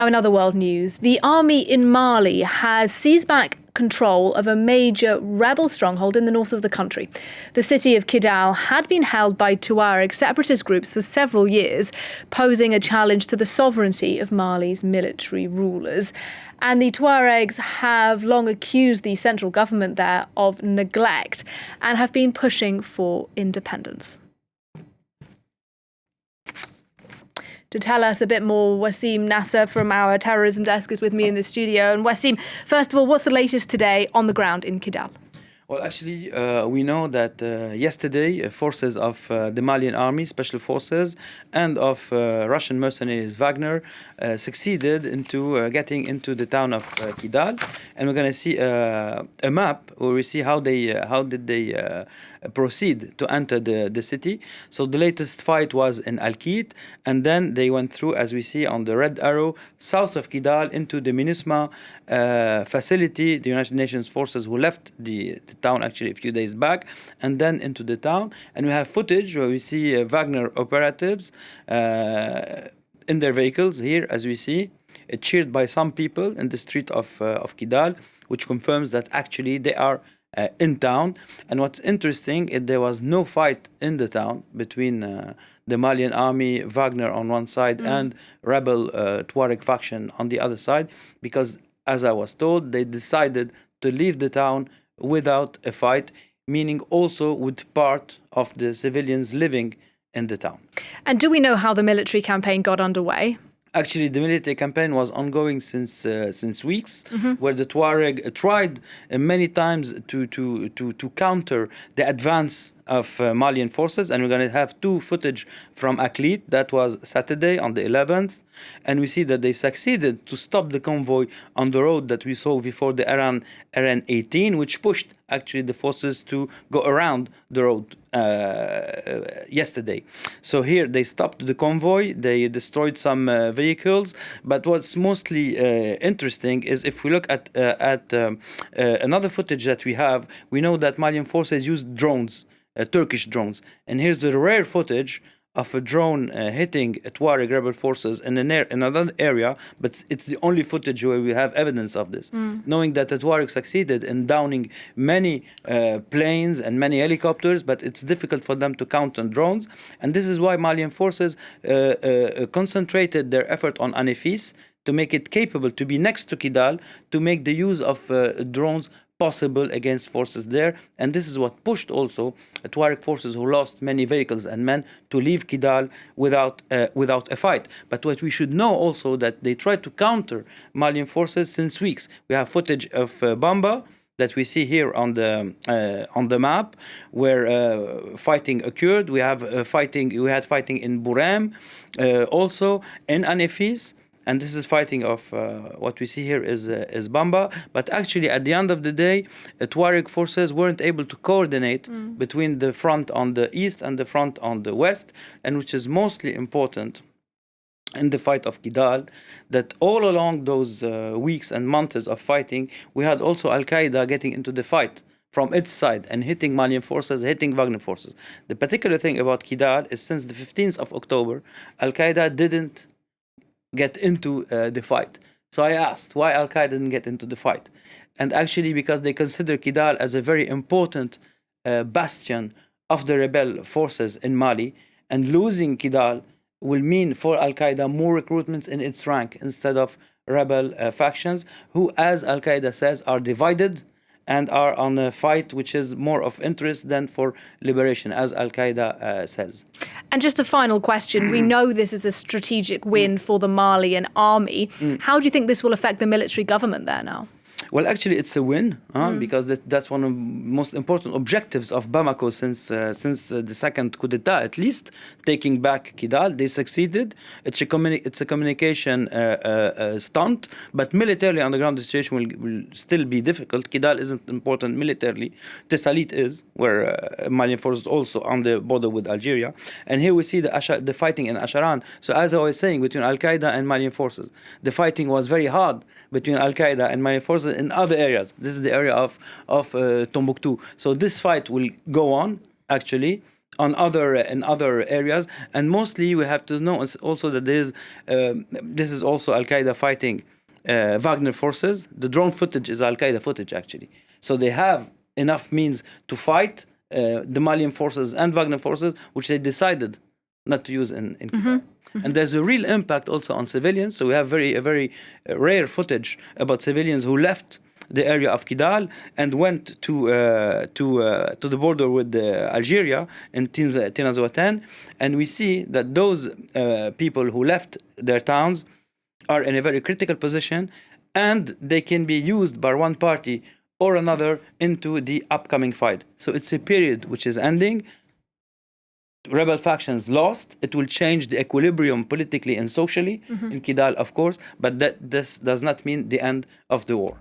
Now, in other world news, the army in Mali has seized back control of a major rebel stronghold in the north of the country. The city of Kidal had been held by Tuareg separatist groups for several years, posing a challenge to the sovereignty of Mali's military rulers. And the Tuaregs have long accused the central government there of neglect and have been pushing for independence. To tell us a bit more, Wassim Nasr from our terrorism desk is with me in the studio. And Wassim, first of all, what's the latest today on the ground in Kidal? Well, actually, we know that yesterday, forces of the Malian army, special forces, and of Russian mercenaries Wagner succeeded into getting into the town of Kidal, and we're going to see a map where we see how did they proceed to enter the city. So the latest fight was in Al-Kid, and then they went through, as we see on the red arrow, south of Kidal into the MINUSMA facility, the United Nations forces who left the town actually a few days back, and then into the town. And we have footage where we see Wagner operatives in their vehicles here, as we see, cheered by some people in the street of Kidal, which confirms that actually they are in town. And what's interesting is there was no fight in the town between the Malian army, Wagner on one side, and rebel Tuareg faction on the other side, because, as I was told, they decided to leave the town without a fight, meaning also with part of the civilians living in the town. And do we know how the military campaign got underway? Actually, the military campaign was ongoing since weeks, where the Tuareg tried many times to counter the advance of Malian forces, and we're going to have two footage from Aklit. That was Saturday on the 11th, and we see that they succeeded to stop the convoy on the road that we saw before the RN 18, which pushed actually the forces to go around the road yesterday. So here they stopped the convoy, they destroyed some vehicles, but what's mostly interesting is if we look at another footage that we have, we know that Malian forces used drones, Turkish drones, and here's the rare footage of a drone hitting Tuareg rebel forces in another area, but it's the only footage where we have evidence of this, knowing that the Tuareg succeeded in downing many planes and many helicopters, but it's difficult for them to count on drones. And this is why Malian forces concentrated their effort on Anefis to make it capable to be next to Kidal, to make the use of drones possible against forces there. And this is what pushed also Tuareg forces who lost many vehicles and men to leave Kidal without a fight. But what we should know also that they tried to counter Malian forces since weeks. We have footage of Bamba that we see here on the map, where fighting occurred. We had fighting in Buram, also in Anefis. And this is fighting of what we see here is Bamba. But actually, at the end of the day, Tuareg forces weren't able to coordinate between the front on the east and the front on the west, and which is mostly important in the fight of Kidal, that all along those weeks and months of fighting, we had also Al-Qaeda getting into the fight from its side and hitting Malian forces, hitting Wagner forces. The particular thing about Kidal is since the 15th of October, Al-Qaeda didn't get into the fight. So I asked why Al-Qaeda didn't get into the fight. And actually because they consider Kidal as a very important bastion of the rebel forces in Mali, and losing Kidal will mean for Al-Qaeda more recruitments in its rank instead of rebel factions who, as Al-Qaeda says, are divided and are on a fight which is more of interest than for liberation, as Al-Qaeda says. And just a final question. We know this is a strategic win for the Malian army. How do you think this will affect the military government there now? Well, actually, it's a win because that's one of the most important objectives of Bamako since the second coup d'etat, at least, taking back Kidal. They succeeded. It's a communication stunt, but militarily on the ground the situation will still be difficult. Kidal isn't important militarily. Tessalit is, where Malian forces also on the border with Algeria. And here we see the fighting in Asharan. So as I was saying, between Al-Qaeda and Malian forces, the fighting was very hard between Al-Qaeda and Malian forces in other areas. This is the area of Tombouctou. So this fight will go on, actually, on other in other areas, and mostly we have to know also that there is this is also Al Qaeda fighting Wagner forces. The drone footage is Al Qaeda footage actually, so they have enough means to fight the Malian forces and Wagner forces, which they decided not to use in Kidal. And there's a real impact also on civilians. So we have a very rare footage about civilians who left the area of Kidal and went to the border with Algeria in Tinazawatan, and we see that those people who left their towns are in a very critical position, and they can be used by one party or another into the upcoming fight. So it's a period which is ending. Rebel factions lost. It will change the equilibrium politically and socially in Kidal, of course, but this does not mean the end of the war.